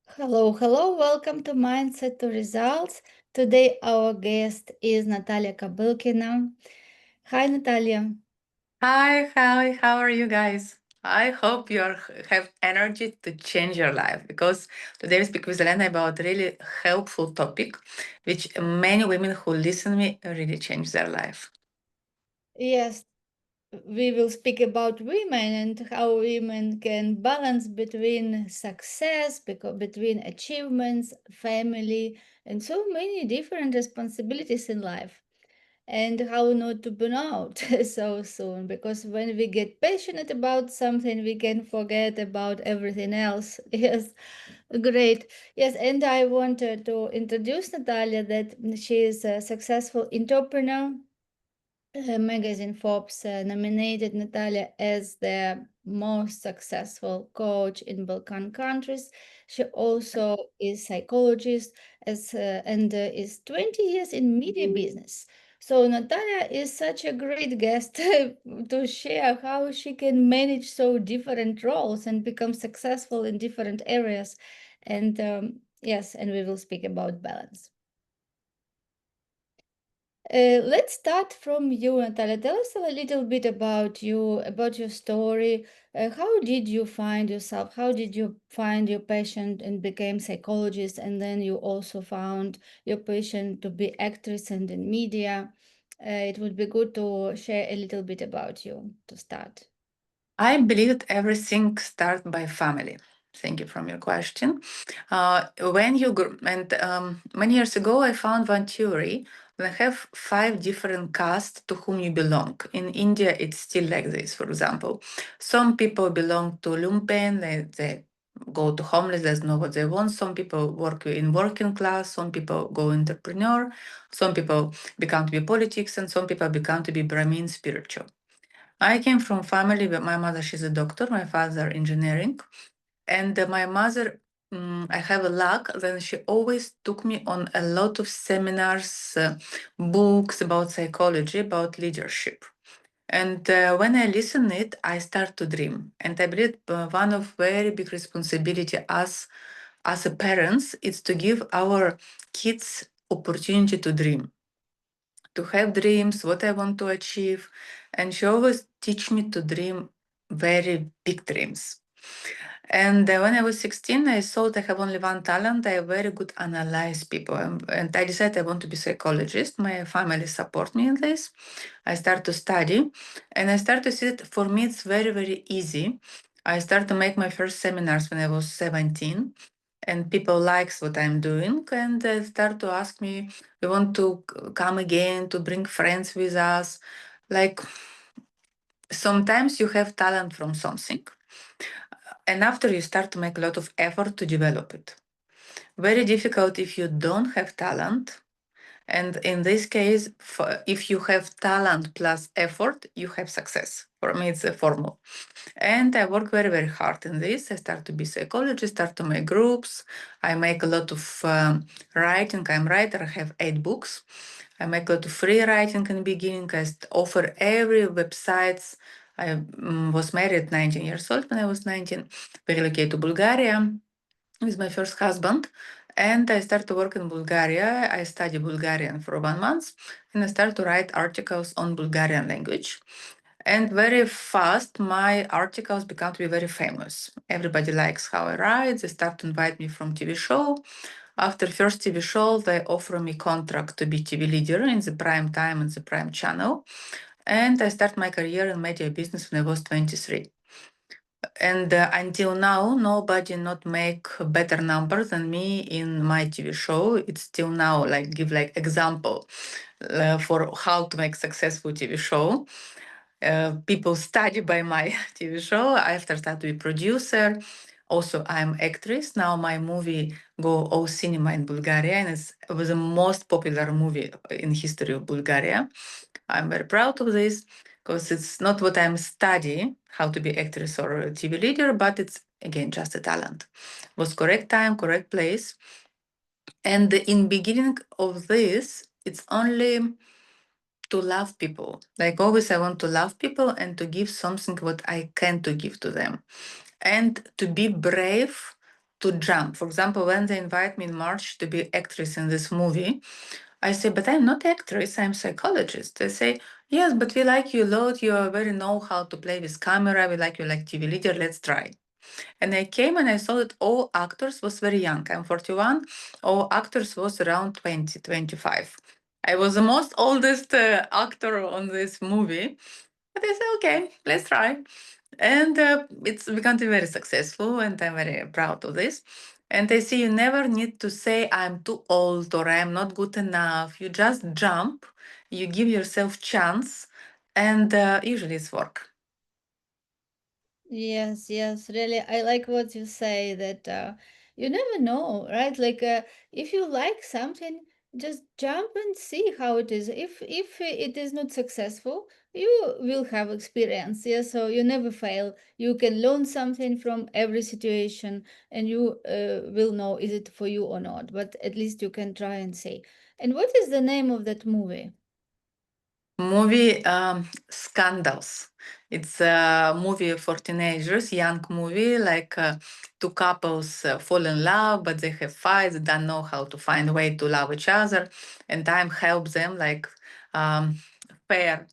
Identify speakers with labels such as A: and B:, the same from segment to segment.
A: Hello, welcome to Mindset to Results. Today, our guest is Natalia Kobylkina. Hi, Natalia.
B: Hi, how are you guys? I hope have energy to change your life because today we speak with Elena about really helpful topic, which many women who listen me really change their life.
A: Yes, we will speak about women and how women can balance between success, between achievements, family, and so many different responsibilities in life. And how not to burn out so soon, because when we get passionate about something we can forget about everything else. Yes, great. Yes, and I wanted to introduce Natalia, that she is a successful entrepreneur. Magazine Forbes nominated Natalia as the most successful coach in Balkan countries. She also is psychologist and is 20 years in media business. So Natalia is such a great guest to share how she can manage so different roles and become successful in different areas. And yes, and we will speak about balance. Let's start from you, Natalia. Tell us a little bit about your story. How did you find yourself? How did you find your passion and became psychologist? And then you also found your passion to be actress and in media. It would be good to share a little bit about you to start.
B: I believe that everything starts by family. Thank you from your question. When you and Many years ago, I found one theory. When I have five different castes to whom you belong. In India, it's still like this. For example, some people belong to lumpen. They go to homeless. They know what they want. Some people work in working class. Some people go entrepreneur. Some people become to be politics, and some people become to be Brahmin spiritual. I came from family where my mother, she's a doctor, my father, engineering. And my mother, I have a luck, then she always took me on a lot of seminars, books about psychology, about leadership. And when I listen it, I start to dream. And I believe one of very big responsibility as a parents is to give our kids opportunity to dream, to have dreams, what I want to achieve. And she always teach me to dream very big dreams. And when I was 16, I thought I have only one talent. I very good analyze people. And I decided I want to be psychologist. My family support me in this. I start to study and I start to see that for me it's very, very easy. I start to make my first seminars when I was 17 and people likes what I'm doing and they start to ask me, we want to come again, to bring friends with us. Like sometimes you have talent from something and after you start to make a lot of effort to develop it. Very difficult if you don't have talent. And in this case, if you have talent plus effort, you have success. For me, it's a formula. And I work very, very hard in this. I start to be psychologist, start to make groups. I make a lot of writing. I'm writer. I have 8 books. I make a lot of free writing in the beginning. Offer every websites. I was married 19 years old when I was 19. We relocated to Bulgaria with my first husband. And I started to work in Bulgaria. I studied Bulgarian for 1 month and I started to write articles on Bulgarian language. And very fast, my articles become to be very famous. Everybody likes how I write. They start to invite me from TV show. After first TV show, they offer me contract to be TV leader in the prime time and the prime channel. And I start my career in media business when I was 23. And until now, nobody not make better numbers than me in my TV show. It's still now like give like example for how to make successful TV show. People study by my TV show. After that, we producer. Also, I'm actress. Now my movie go all cinema in Bulgaria, and it was the most popular movie in history of Bulgaria. I'm very proud of this because it's not what I'm studying, how to be actress or a TV leader, but it's again just a talent. Was correct time, correct place. And in beginning of this, it's only to love people. Like always, I want to love people and to give something what I can to give to them. And to be brave to jump. For example, when they invite me in March to be actress in this movie, I say, but I'm not actress, I'm psychologist. They say, yes, but we like you a lot. You very know how to play with camera. We like you like TV leader. Let's try. And I came and I saw that all actors was very young. I'm 41. All actors was around 20, 25. I was the most oldest actor on this movie. But I said, okay, let's try. And it's become very successful, and I'm very proud of this. And I see you never need to say, I'm too old or I'm not good enough. You just jump, you give yourself chance, and usually it's work.
A: Yes, yes, really. I like what you say that you never know, right? Like if you like something, just jump and see how it is. If it is not successful, you will have experience. Yeah, so you never fail. You can learn something from every situation, and you will know is it for you or not. But at least you can try and see. And what is the name of that movie?
B: Movie Scandals. It's a movie for teenagers, young movie, like two couples fall in love, but they have fights, don't know how to find a way to love each other, and time helps them, like um, fair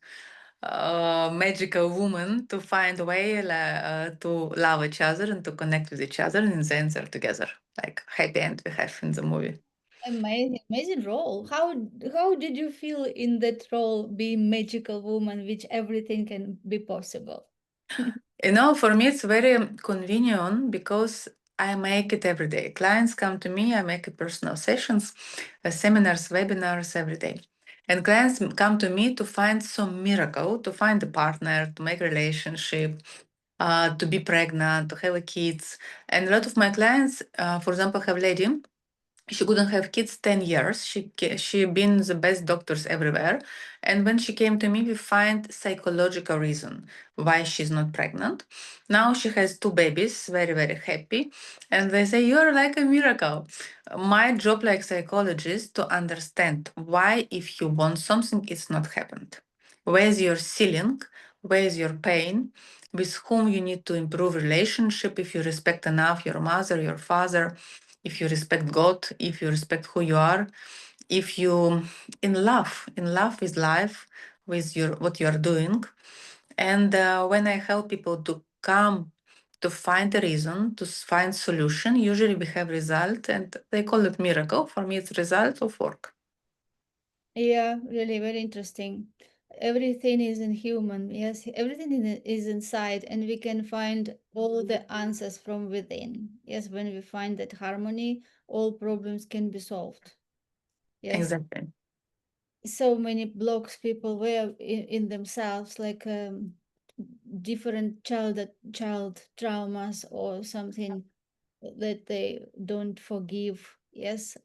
B: magical woman, to find a way to love each other and to connect with each other, and then they're together. Like happy end we have in the movie.
A: Amazing, amazing role. How did you feel in that role, being magical woman, which everything can be possible?
B: For me, it's very convenient because I make it every day. Clients come to me, I make personal sessions, seminars, webinars every day. And clients come to me to find some miracle, to find a partner, to make a relationship, to be pregnant, to have a kids. And a lot of my clients, for example, have lady she couldn't have kids 10 years. She been the best doctors everywhere. And when she came to me, we find psychological reason why she's not pregnant. Now she has two babies, very, very happy. And they say, you're like a miracle. My job like psychologist to understand why if you want something, it's not happened. Where's your ceiling? Where's your pain? With whom you need to improve relationship if you respect enough your mother, your father, if you respect God, if you respect who you are, if you in love with life, with your what you are doing. And when I help people to come to find a reason, to find solution, usually we have result, and they call it miracle. For me, it's result of work.
A: Yeah, really very interesting. Everything is in human. Yes, everything is inside, and we can find all the answers from within. Yes, when we find that harmony, all problems can be solved. Yes,
B: Exactly.
A: so many blocks people were in themselves, like different child traumas or something that they don't forgive. Yes,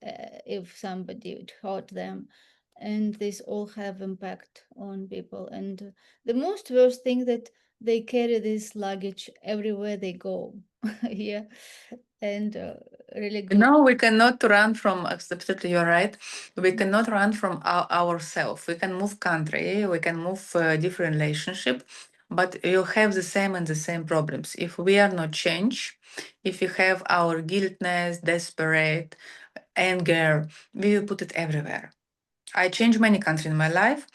A: if somebody would hurt them, and this all have impact on people. And the most worst thing that they carry this luggage everywhere they go. Yeah, and really good.
B: No, we cannot run from, absolutely, you're right. We cannot run from ourselves. We can move country, we can move different relationship, but you have the same and the same problems. If we are not change, if you have our guiltness, desperate, anger, we will put it everywhere. I changed many countries in my life.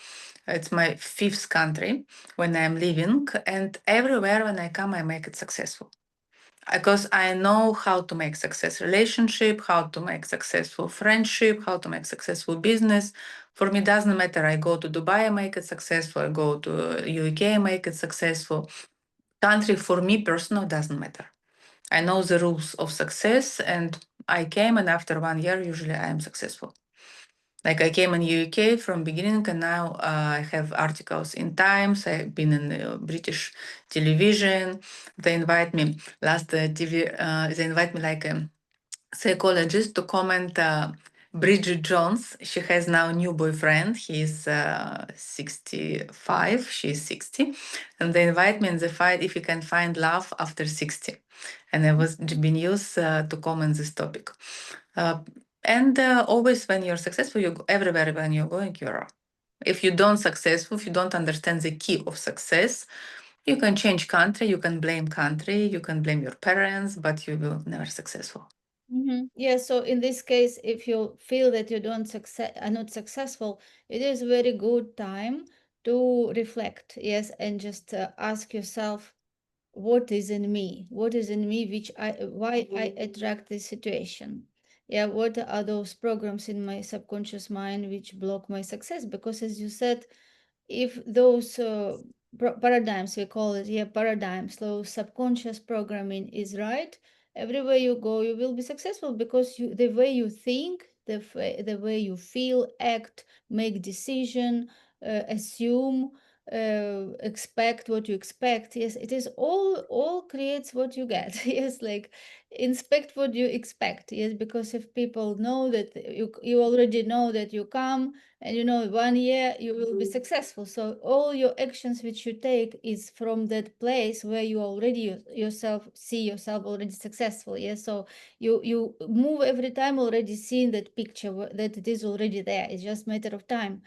B: It's my fifth country when I'm living, and everywhere when I come, I make it successful because I know how to make success relationship, how to make successful friendship, how to make successful business. For me, doesn't matter. I go to Dubai, I make it successful. I go to UK, I make it successful. Country for me personal doesn't matter. I know the rules of success, and I came, and after 1 year, usually I am successful. Like I came in UK from beginning, and now I have articles in Times. I've been in British television. They invite me last TV. They invite me like a psychologist to comment. Bridget Jones. She has now a new boyfriend. He's 65. She's 60, and they invite me in the fight if you can find love after 60. And I was being used to comment this topic. Uh, and always when you're successful, you go everywhere when you're going, you're. If you don't successful, if you don't understand the key of success, you can change country, you can blame country, you can blame your parents, but you will never successful.
A: Yeah, so in this case, if you feel that you don't success are not successful, it is very good time to reflect, yes, and just ask yourself, what is in me? What is in me which I why I attract this situation? Yeah, what are those programs in my subconscious mind which block my success? Because as you said, if those paradigms, we call it, yeah, paradigms, so subconscious programming is right, everywhere you go you will be successful, because the way you think, the way you feel, act, make decision, assume, expect what you expect, yes, it is all creates what you get. Yes, like inspect what you expect, yes, because if people know that you already know that you come, and 1 year you will be successful, so all your actions which you take is from that place where you already yourself see yourself already successful, yes, so you move every time already seeing that picture, that it is already there, it's just matter of time.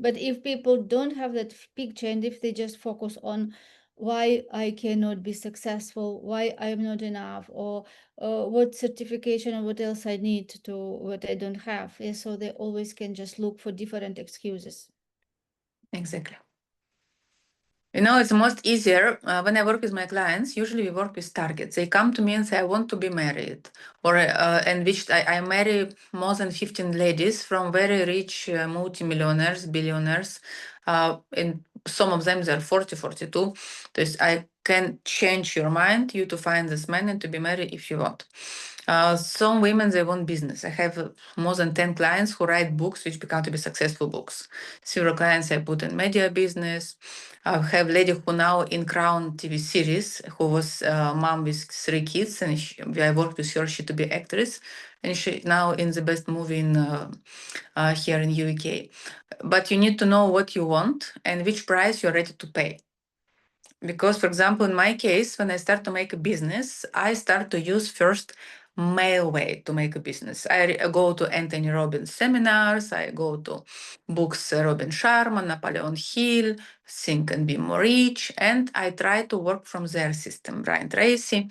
A: But if people don't have that picture, and if they just focus on why I cannot be successful, why I'm not enough, or what certification or what else I need to what I don't have. Yeah, so they always can just look for different excuses.
B: Exactly. It's most easier when I work with my clients. Usually, we work with targets. They come to me and say, "I want to be married," or and which I marry more than 15 ladies from very rich multimillionaires, billionaires. And some of them they're 40, 42. So I can change your mind, you to find this man and to be married if you want. Some women they want business. I have more than 10 clients who write books which become to be successful books. Several clients I put in media business. I have a lady who now in Crown TV series, who was a mom with 3 kids, and I worked with her. She to be actress, and she now in the best movie in here in UK. But you need to know what you want and which price you're ready to pay. Because, for example, in my case, when I start to make a business, I start to use first male way to make a business. I go to Anthony Robbins seminars, I go to books Robin Sharma, Napoleon Hill, Think and Be More Rich, and I try to work from their system, Brian Tracy.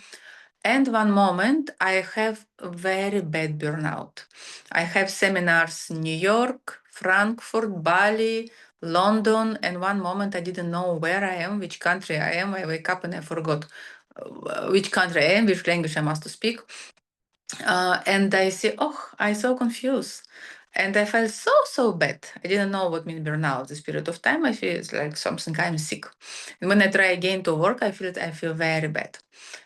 B: And one moment I have a very bad burnout. I have seminars in New York, Frankfurt, Bali, London, and one moment I didn't know where I am, which country I am. I wake up and I forgot which country I am, which language I must speak. And I say, oh, I so confused. And I felt so bad. I didn't know what means burnout. This period of time, I feel it's like something I'm sick. And when I try again to work, I feel very bad.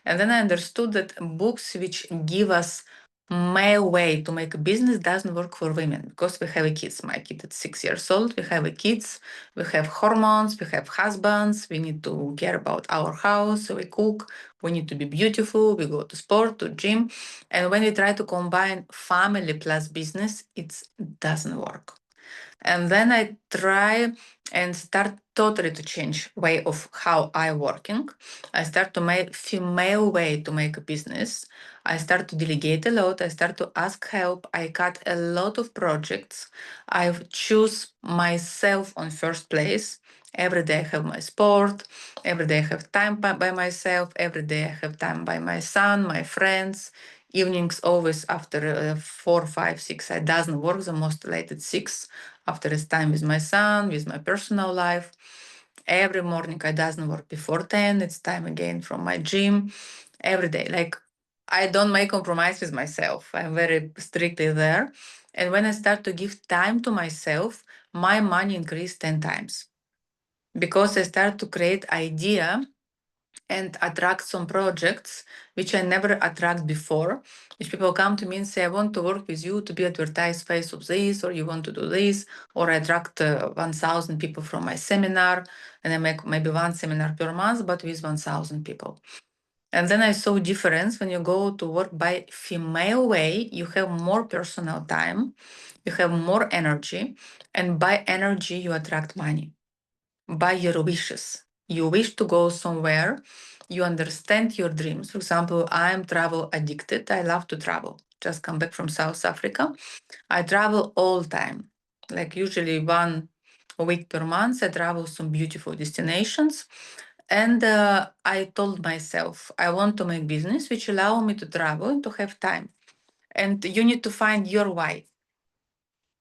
B: And then I understood that books which give us male way to make a business doesn't work for women because we have a kids. My kid is 6 years old. We have a kids. We have hormones. We have husbands. We need to care about our house. We cook. We need to be beautiful. We go to sport, to gym. And when we try to combine family plus business, it doesn't work. And then I try and start totally to change way of how I working. I start to make female way to make a business. I start to delegate a lot. I start to ask help. I cut a lot of projects. I choose myself on first place. Every day I have my sport. Every day I have time by myself. Every day I have time by my son, my friends. Evenings always after 4, 5, 6. I doesn't work the most late at 6 after it's time with my son, with my personal life. Every morning I doesn't work before 10. It's time again from my gym. Every day. Like I don't make compromise with myself. I'm very strictly there. And when I start to give time to myself, my money increased 10 times. Because I start to create idea and attract some projects which I never attract before. If people come to me and say, I want to work with you to be advertised face of this, or you want to do this, or I attract 1,000 people from my seminar, and I make maybe one seminar per month, but with 1,000 people. And then I saw difference when you go to work by female way, you have more personal time, you have more energy, and by energy you attract money by your wishes. You wish to go somewhere, you understand your dreams. For example, I'm travel addicted. I love to travel. Just come back from South Africa. I travel all time. Like usually 1 week per month, I travel some beautiful destinations. And I told myself, I want to make business which allow me to travel and to have time. And you need to find your why.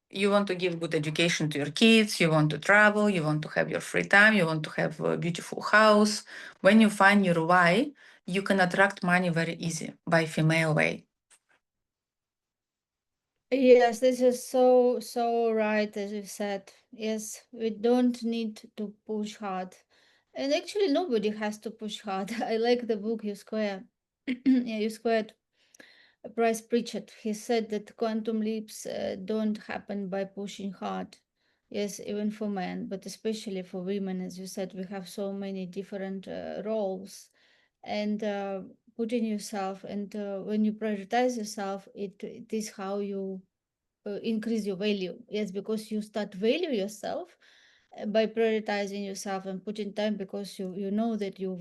B: You want to give good education to your kids, you want to travel, you want to have your free time, you want to have a beautiful house. When you find your why, you can attract money very easy by female way.
A: Yes, this is so right, as you said. Yes, we don't need to push hard. And actually, nobody has to push hard. I like the book You Square. Yeah, You Squared. Bryce Pritchett. He said that quantum leaps don't happen by pushing hard. Yes, even for men, but especially for women, as you said, we have so many different roles, and putting yourself, and when you prioritize yourself, it is how you increase your value. Yes, because you start value yourself by prioritizing yourself and putting time, because you know that you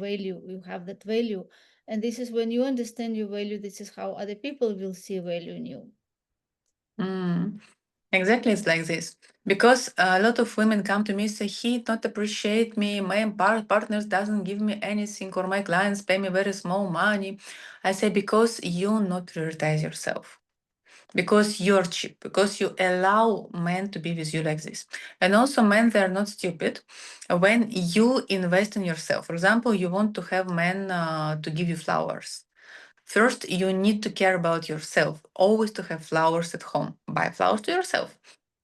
A: have that value, and this is when you understand your value, this is how other people will see value in you.
B: Mm, exactly, it's like this. Because a lot of women come to me say, he not appreciate me, my partners doesn't give me anything, or my clients pay me very small money. I say, because you not prioritize yourself. Because you're cheap, because you allow men to be with you like this. And also, men, they're not stupid. When you invest in yourself, for example, you want to have men to give you flowers. First, you need to care about yourself, always to have flowers at home. Buy flowers to yourself.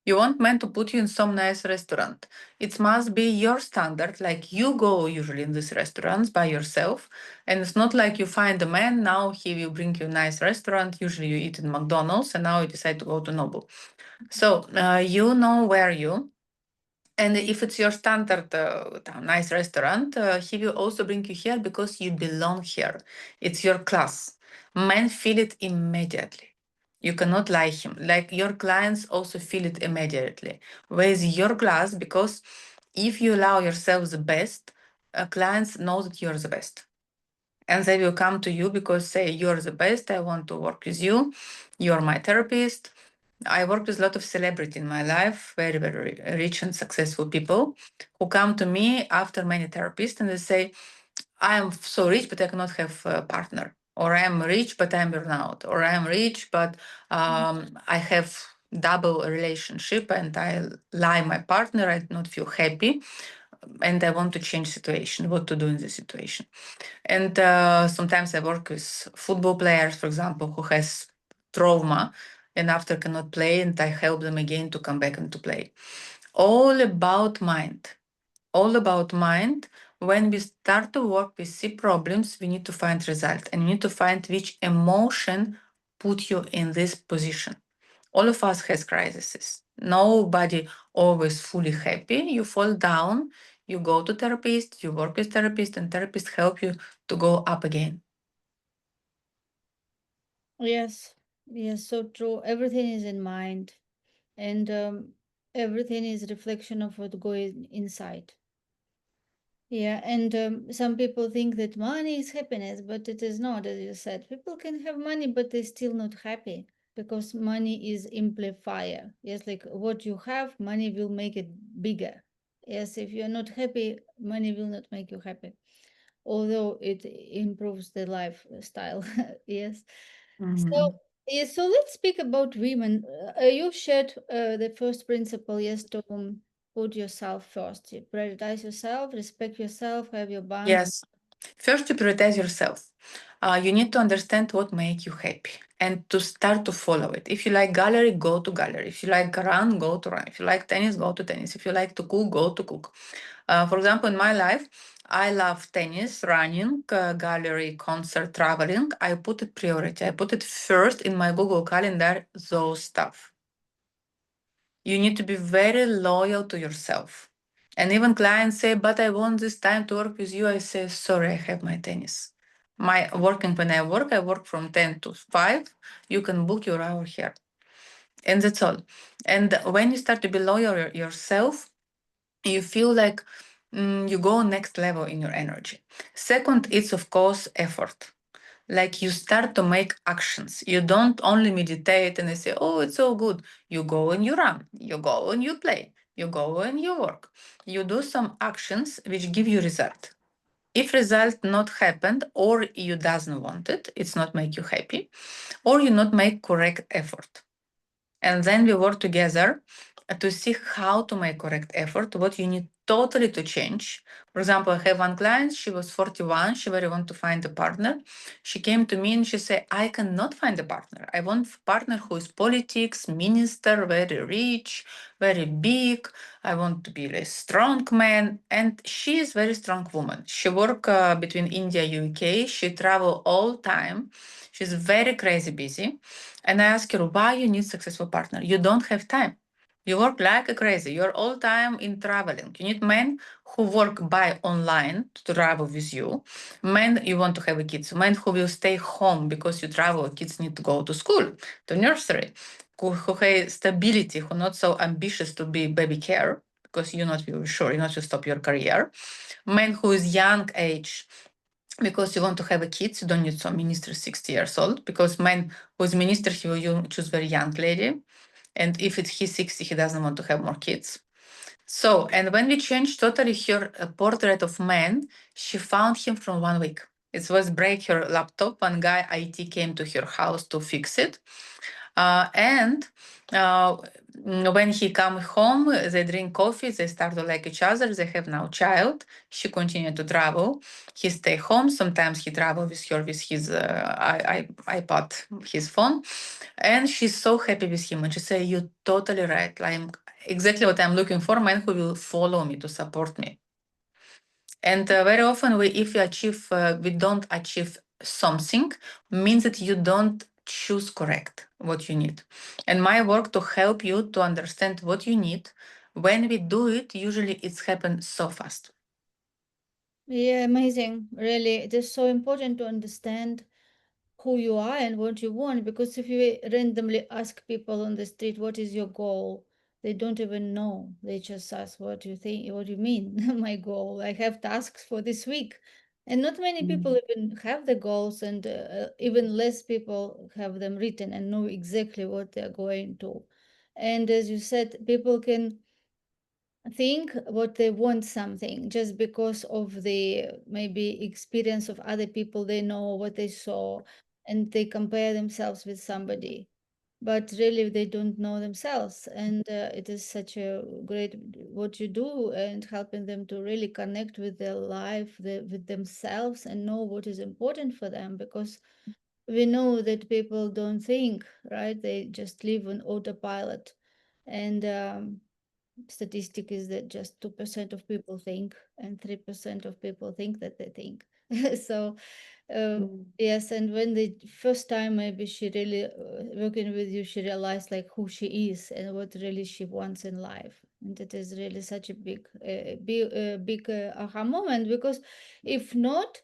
B: You want men to put you in some nice restaurant. It must be your standard, like you go usually in these restaurants by yourself. And it's not like you find a man, now he will bring you a nice restaurant. Usually you eat in McDonald's and now you decide to go to Noble. So you know where you. And if it's your standard nice restaurant, he will also bring you here because you belong here. It's your class. Men feel it immediately. You cannot lie him. Like your clients also feel it immediately. With your class, because if you allow yourself the best, clients know that you're the best. And they will come to you because say you're the best. I want to work with you. You're my therapist. I work with a lot of celebrity in my life, very, very rich and successful people who come to me after many therapists and they say, I am so rich, but I cannot have a partner. Or I am rich, but I'm burnout. Or I am rich, but I have double relationship and I lie my partner, I do not feel happy and I want to change situation, what to do in this situation. And sometimes I work with football players, for example, who has trauma and after cannot play, and I help them again to come back and to play. All about mind. All about mind. When we start to work with see problems, we need to find result and we need to find which emotion put you in this position. All of us has crises. Nobody always fully happy. You fall down, you go to therapist, you work with therapist, and therapist help you to go up again.
A: Yes, yes, so true. Everything is in mind, and everything is reflection of what going inside. Yeah, and some people think that money is happiness, but it is not, as you said. People can have money, but they're still not happy because money is amplifier. Yes, like what you have, money will make it bigger. Yes, if you're not happy, money will not make you happy, although it improves the lifestyle. Yes. So,
B: Mhm.
A: yes, so let's speak about women. You shared the first principle, yes, to put yourself first. You prioritize yourself, respect yourself, have your boundaries.
B: Yes. First, you prioritize yourself. You need to understand what make you happy and to start to follow it. If you like gallery, go to gallery. If you like run, go to run. If you like tennis, go to tennis. If you like to cook, go to cook. For example, in my life, I love tennis, running, gallery, concert, traveling. I put it priority. I put it first in my Google Calendar, those stuff. You need to be very loyal to yourself. And even clients say, but I want this time to work with you. I say, sorry, I have my tennis. My working when I work from 10 to 5. You can book your hour here. And that's all. And when you start to be loyal yourself, you feel like you go next level in your energy. Second, it's of course effort. Like you start to make actions. You don't only meditate and they say, oh, it's so good. You go and you run, you go and you play, you go and you work. You do some actions which give you result. If result not happened or you doesn't want it, it's not make you happy, or you not make correct effort. And then we work together to see how to make correct effort, what you need totally to change. For example, I have one client, she was 41, she very want to find a partner. She came to me and she said, I cannot find a partner. I want a partner who is politics, minister, very rich, very big. I want to be a strong man. And she is very strong woman. She work between India, UK. She travel all time. She's very crazy busy. And I ask her, why you need successful partner? You don't have time. You work like a crazy. You're all time in traveling. You need men who work by online to travel with you. Men, you want to have a kids. Men who will stay home because you travel. Kids need to go to school, to nursery. Who have stability, who not so ambitious to be baby care because you're not really sure, you're not to stop your career. Men who is young age because you want to have a kid, you don't need some minister 60 years old, because man who's minister, he will choose very young lady. And if it's he's 60, he doesn't want to have more kids. So, and when we changed totally her portrait of man, she found him from 1 week. It was break her laptop. One guy IT came to her house to fix it. And when he come home, they drink coffee, they start to like each other, they have now child. She continued to travel. He stay home. Sometimes he travel with her with his iPad, his phone. And she's so happy with him. And she say, you totally right. Like exactly what I'm looking for, man who will follow me to support me. And very often, if we don't achieve something, means that you don't choose correct what you need. And my work to help you to understand what you need. When we do it, usually it's happens so fast.
A: Yeah, amazing. Really, it is so important to understand who you are and what you want, because if you randomly ask people on the street what is your goal, they don't even know. They just ask what you think, what you mean. My goal, I have tasks for this week, and not many people
B: Mm.
A: even have the goals, and even less people have them written and know exactly what they're going to. And as you said, people can think what they want something just because of the maybe experience of other people, they know what they saw, and they compare themselves with somebody, but really they don't know themselves. And it is such a great what you do, and helping them to really connect with their life, with themselves, and know what is important for them, because we know that people don't think, right? They just live on autopilot. And statistic is that just 2% of people think, and 3% of people think that they think. So
B: Mm.
A: yes, and when the first time maybe she really working with you, she realized like who she is and what really she wants in life. And it is really such a big aha moment, because if not,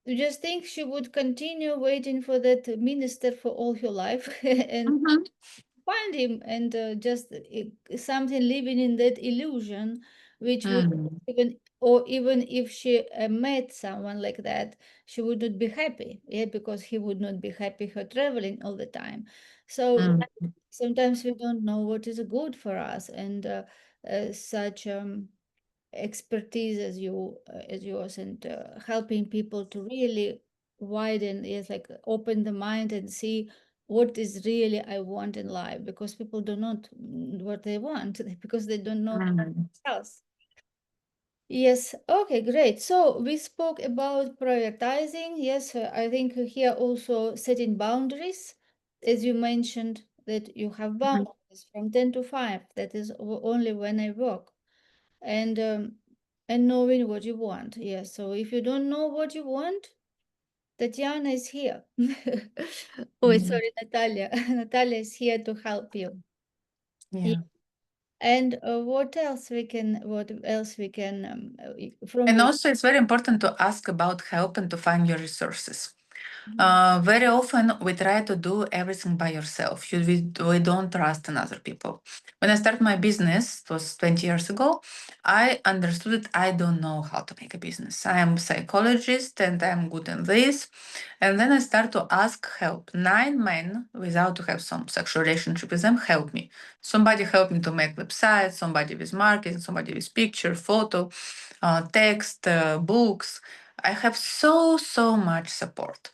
A: you just think she would continue waiting for that minister for all her life and
B: Mhm.
A: find him, and just something living in that illusion, which would
B: Mm.
A: even, or even if she met someone like that, she would not be happy, yeah, because he would not be happy her traveling all the time. So
B: Mm.
A: sometimes we don't know what is good for us, and such expertise as yours, and helping people to really widen, yes, like open the mind and see what is really I want in life, because people do not what they want because they don't know
B: Mm.
A: themselves. Yes, okay, great. So we spoke about prioritizing. Yes, I think here also setting boundaries, as you mentioned that you have
B: Mhm.
A: boundaries from 10 to 5, that is only when I work. And knowing what you want. Yes, so if you don't know what you want, Tatiana is here. Oh,
B: Mm.
A: sorry, Natalia. Natalia is here to help you. Yeah.
B: Yeah.
A: And what else we can from
B: And
A: your.
B: also, it's very important to ask about help and to find your resources.
A: Mhm.
B: Very often we try to do everything by yourself. We don't trust in other people. When I started my business, it was 20 years ago, I understood that I don't know how to make a business. I am a psychologist and I'm good in this. And then I start to ask help. 9 men, without to have some sexual relationship with them, help me. Somebody helped me to make websites, somebody with marketing, somebody with picture, photo, text, books. I have so much support.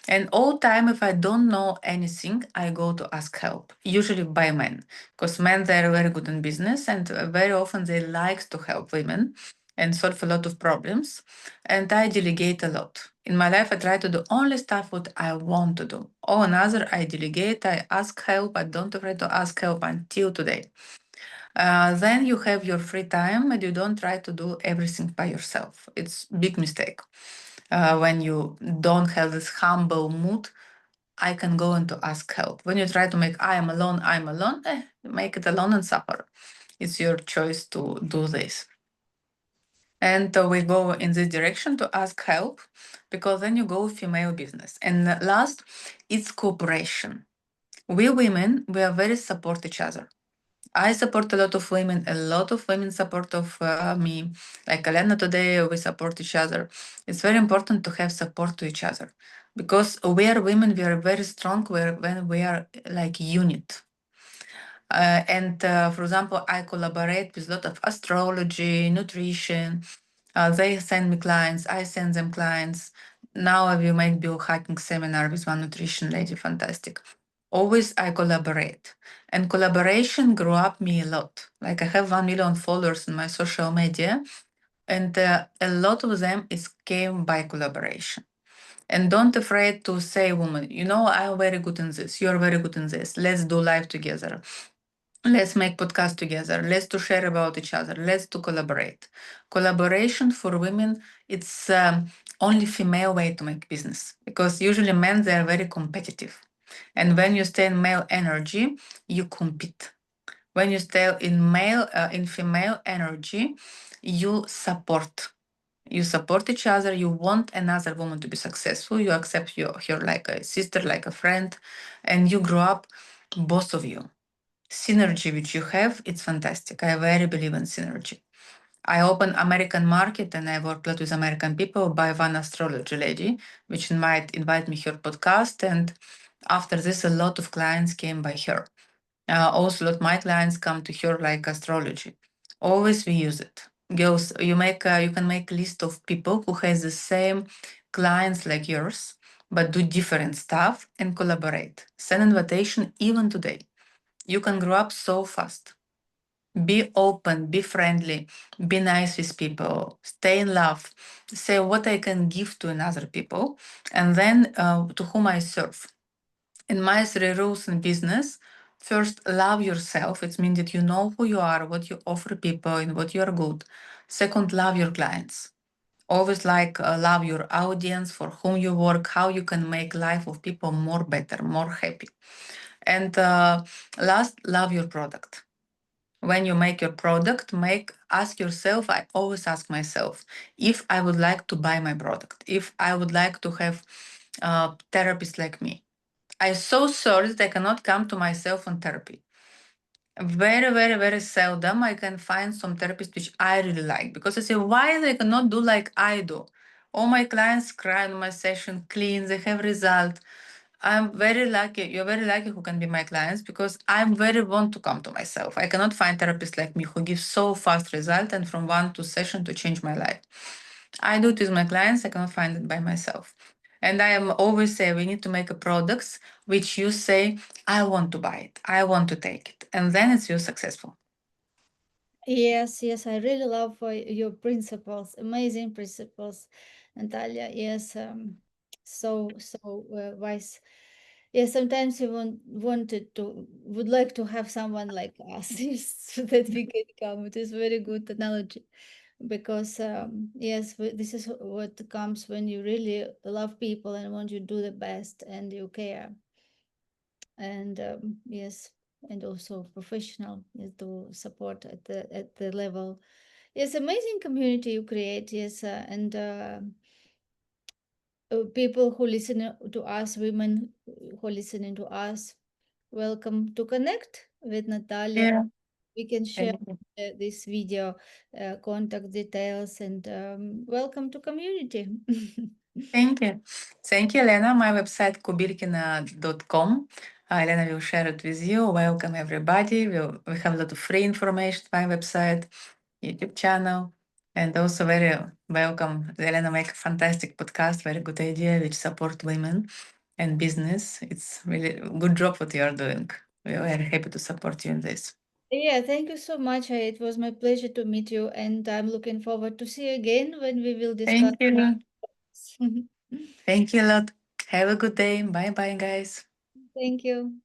B: And all time, if I don't know anything, I go to ask help, usually by men, because men, they're very good in business and very often they like to help women and solve a lot of problems. And I delegate a lot. In my life, I try to do only stuff what I want to do. All another, I delegate, I ask help. I don't afraid to ask help until today. Then you have your free time and you don't try to do everything by yourself. It's big mistake. When you don't have this humble mood, I can go and to ask help. When you try to make I'm alone, make it alone and suffer. It's your choice to do this. And we go in this direction to ask help because then you go female business. And last, it's cooperation. We women, we are very support each other. I support a lot of women. A lot of women support of me. Like Elena today, we support each other. It's very important to have support to each other because we are women. We are very strong when we are like unit. And for example, I collaborate with a lot of astrology, nutrition. They send me clients. I send them clients. Now I will make biohacking seminar with one nutrition lady. Fantastic. Always I collaborate. And collaboration grew up me a lot. Like I have 1 million followers in my social media, and a lot of them is came by collaboration. And don't afraid to say, woman, you know, I'm very good in this. You're very good in this. Let's do live together. Let's make podcast together. Let's to share about each other. Let's to collaborate. Collaboration for women, it's only female way to make business because usually men, they are very competitive. And when you stay in male energy, you compete. When you stay in female energy, you support. You support each other. You want another woman to be successful. You accept her like a sister, like a friend, and you grow up, both of you. Synergy which you have, it's fantastic. I very believe in synergy. I open American market and I work a lot with American people by one astrology lady, which might invite me her podcast. And after this, a lot of clients came by her. Also, a lot of my clients come to her like astrology. Always we use it. Girls, you can make a list of people who has the same clients like yours, but do different stuff and collaborate. Send invitation even today. You can grow up so fast. Be open, be friendly, be nice with people, stay in love, say what I can give to another people, and then to whom I serve. In my 3 rules in business, first, love yourself. It means that you know who you are, what you offer people, and what you are good. Second, love your clients. Always love your audience, for whom you work, how you can make life of people more better, more happy. And last, love your product. When you make your product, ask yourself, I always ask myself, if I would like to buy my product, if I would like to have a therapist like me. I'm so sorry that I cannot come to myself on therapy. Very seldom I can find some therapist which I really like because I say, why they cannot do like I do? All my clients cry in my session, clean, they have result. I'm very lucky. You're very lucky who can be my clients because I'm very want to come to myself. I cannot find therapists like me who give so fast result and from 1 2 session to change my life. I do it with my clients. I cannot find it by myself. And I am always say we need to make a products which you say, I want to buy it. I want to take it. And then it's you successful.
A: Yes, yes, I really love your principles, amazing principles, Natalia. Yes, so wise. Yes, sometimes you would like to have someone like us, yes, so that we can come. It is very good analogy because yes, this is what comes when you really love people and want you to do the best and you care. And yes, and also professional is to support at the level. Yes, amazing community you create. Yes, and people who listen to us, women who are listening to us, welcome to connect with Natalia.
B: Yeah.
A: We can share
B: Thank you.
A: this video, contact details, and welcome to community.
B: Thank you. Thank you, Elena. My website, kobylkina.com. Elena will share it with you. Welcome, everybody. We have a lot of free information on my website, YouTube channel. And also very welcome. Elena make a fantastic podcast, very good idea, which support women and business. It's really good job what you are doing. We are very happy to support you in this.
A: Yeah, thank you so much. It was my pleasure to meet you, and I'm looking forward to see you again when we will discuss
B: Thank you.
A: more.
B: Thank you a lot. Have a good day. Bye bye, guys.
A: Thank you.